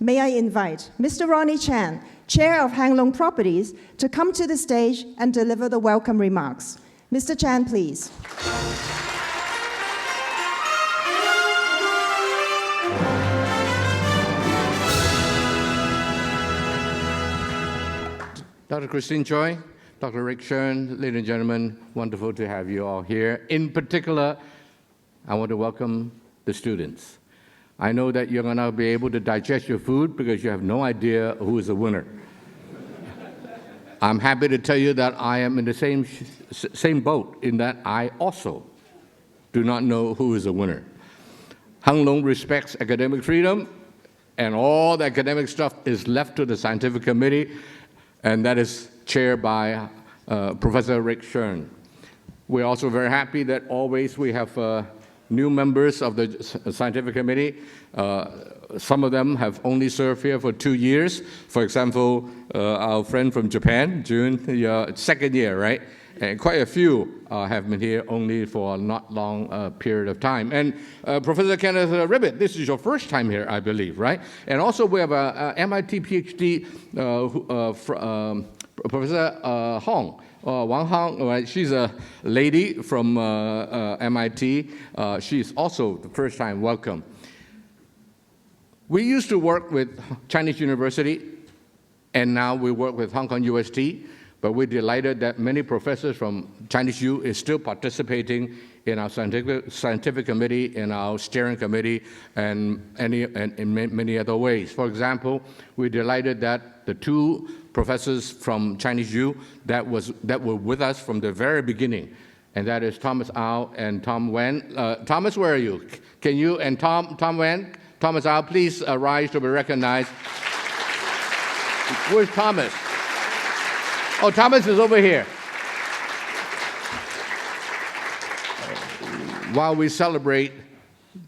may I invite Mr. Ronnie Chan, Chair of Hang Lung Properties, to come to the stage and deliver the welcome remarks. Mr. Chan, please. Dr. Christine Choi, Dr. Rick Shern, ladies and gentlemen, wonderful to have you all here. In particular, I want to welcome the students. I know that you're going to be able to digest your food because you have no idea who is the winner. I'm happy to tell you that I am in the same boat in that I also do not know who is the winner. Hang Lung respects academic freedom, and all the academic stuff is left to the scientific committee, and that is chaired by Professor Rick Shern. We're also very happy that always we have new members of the scientific committee. Some of them have only served here for 2 years. For example, our friend from Japan, June, your second year, right? And quite a few have been here only for a not long period of time. And Professor Kenneth Ribbett, this is your first time here, I believe, right? And also we have a MIT PhD, Professor Hong. Wang Hong, right? She's a lady from MIT. She's also the first time welcome. We used to work with Chinese University, and now we work with Hong Kong UST. But we're delighted that many professors from Chinese U is still participating in our scientific committee, in our steering committee, and in many other ways. For example, we're delighted that the 2 professors from Chinese U that were with us from the very beginning, and that is Thomas Au and Tom Wen. Thomas, where are you? Can you and Tom Wen, Thomas Au, please rise to be recognized. Where's Thomas? Oh, Thomas is over here. While we celebrate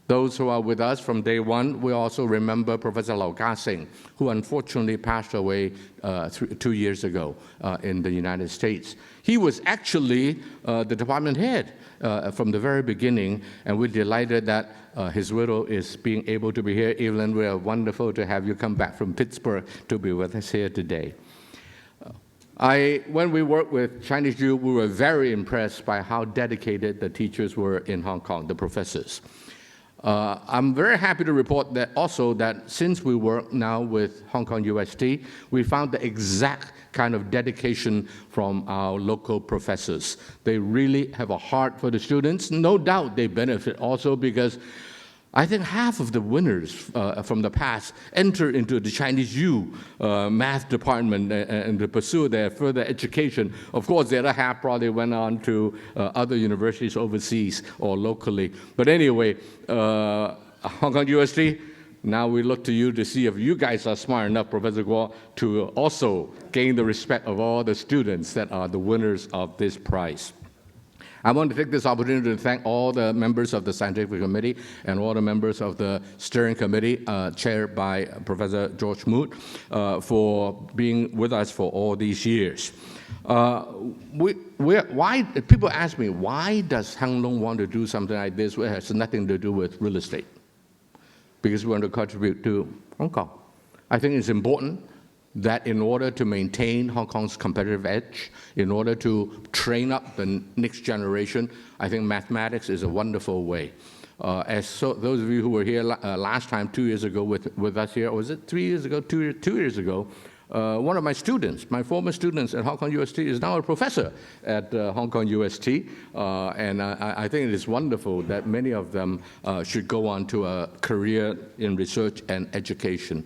those who are with us from day one, we also remember Professor Lau Ka-sing, who unfortunately passed away 2 years ago in the United States. He was actually the department head from the very beginning, and we're delighted that his widow is being able to be here. Evelyn, we are wonderful to have you come back from Pittsburgh to be with us here today. When we worked with Chinese U, we were very impressed by how dedicated the teachers were in Hong Kong, the professors. I'm very happy to report that also that since we work now with Hong Kong UST, we found the exact kind of dedication from our local professors. They really have a heart for the students. No doubt they benefit also because I think half of the winners from the past enter into the Chinese U math department and to pursue their further education. Of course, the other half probably went on to other universities overseas or locally. But anyway, Hong Kong UST, now we look to you to see if you guys are smart enough, Professor Guo, to also gain the respect of all the students that are the winners of this prize. I want to take this opportunity to thank all the members of the scientific committee and all the members of the steering committee, chaired by Professor George Moot, for being with us for all these years. People ask me, why does Hang Lung want to do something like this where it has nothing to do with real estate? Because we want to contribute to Hong Kong. I think it's important that in order to maintain Hong Kong's competitive edge, in order to train up the next generation, I think mathematics is a wonderful way. Those of you who were here last time, 2 years ago with us here, or was it 3 years ago, 2 years ago, one of my students, my former students at Hong Kong UST, is now a professor at Hong Kong UST, and I think it is wonderful that many of them should go on to a career in research and education.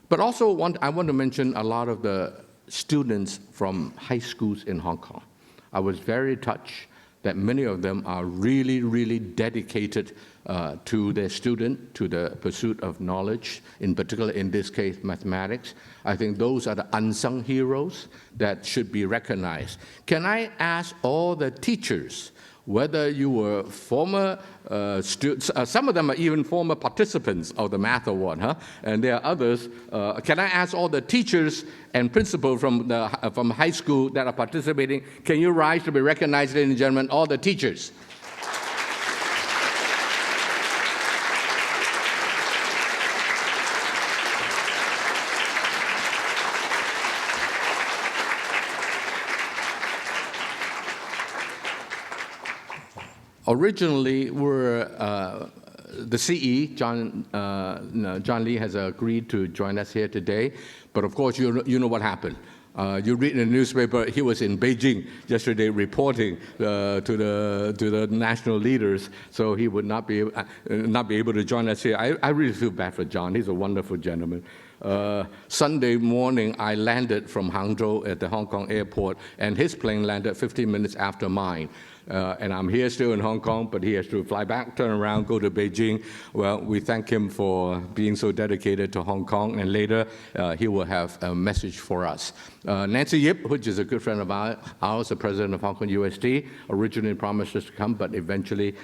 But also, I want to mention a lot of the students from high schools in Hong Kong. I was very touched that many of them are really, really dedicated to their student, to the pursuit of knowledge, in particular, in this case, mathematics. I think those are the unsung heroes that should be recognized. Can I ask all the teachers, whether you were former students, some of them are even former participants of the Math Award, and there are others. Can I ask all the teachers and principals from high school that are participating, can you rise to be recognized, ladies and gentlemen, all the teachers? originally the CE, John Lee, has agreed to join us here today. But of course, you know what happened. You read in the newspaper, he was in Beijing yesterday reporting to the national leaders, so he would not be able to join us here. I really feel bad for John. He's a wonderful gentleman. Sunday morning, I landed from Hangzhou at the Hong Kong airport, and his plane landed 15 minutes after mine. And I'm here still in Hong Kong, but he has to fly back, turn around, go to Beijing. Well, we thank him for being so dedicated to Hong Kong, and later he will have a message for us. Nancy Yip, which is a good friend of ours, the president of Hong Kong UST, originally promised us to come, but eventually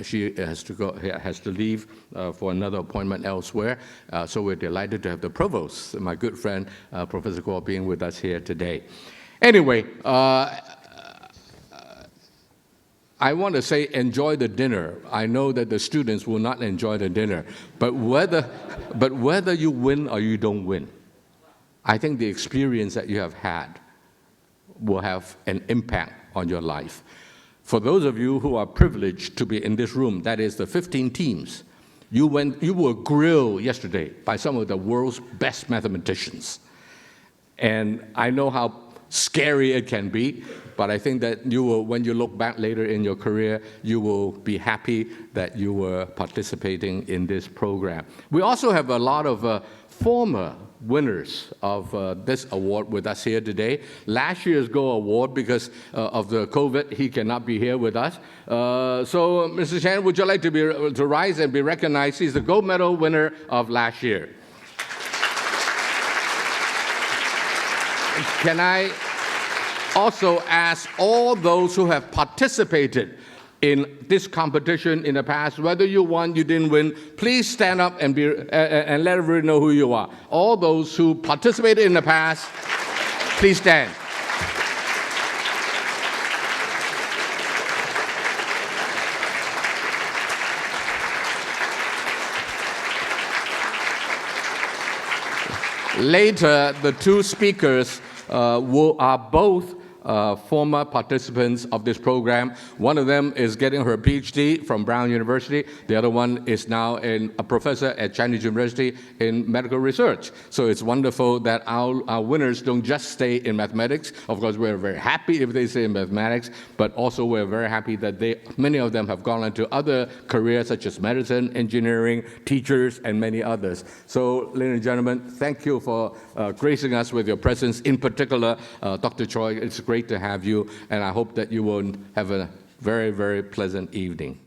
she has to leave for another appointment elsewhere. So we're delighted to have the provost, my good friend, Professor Guo, being with us here today. Anyway, I want to say enjoy the dinner. I know that the students will not enjoy the dinner, but whether you win or you don't win, I think the experience that you have had will have an impact on your life. For those of you who are privileged to be in this room, that is the 15 teams, you were grilled yesterday by some of the world's best mathematicians. And I know how scary it can be, but I think that when you look back later in your career, you will be happy that you were participating in this program. We also have a lot of former winners of this award with us here today. Last year's Gold Award, because of the COVID, he cannot be here with us. So, Mr. Chan, would you like to rise and be recognized? He's the gold medal winner of last year. Can I also ask all those who have participated in this competition in the past, whether you won, you didn't win, please stand up and let everyone know who you are. All those who participated in the past, please stand. Later, the two speakers are both former participants of this program. One of them is getting her PhD from Brown University. The other one is now a professor at Chinese University in medical research. So it's wonderful that our winners don't just stay in mathematics. Of course, we're very happy if they stay in mathematics, but also we're very happy that many of them have gone on to other careers such as medicine, engineering, teachers, and many others. So, ladies and gentlemen, thank you for gracing us with your presence. In particular, Dr. Choi, it's great to have you, and I hope that you will have a very, very pleasant evening.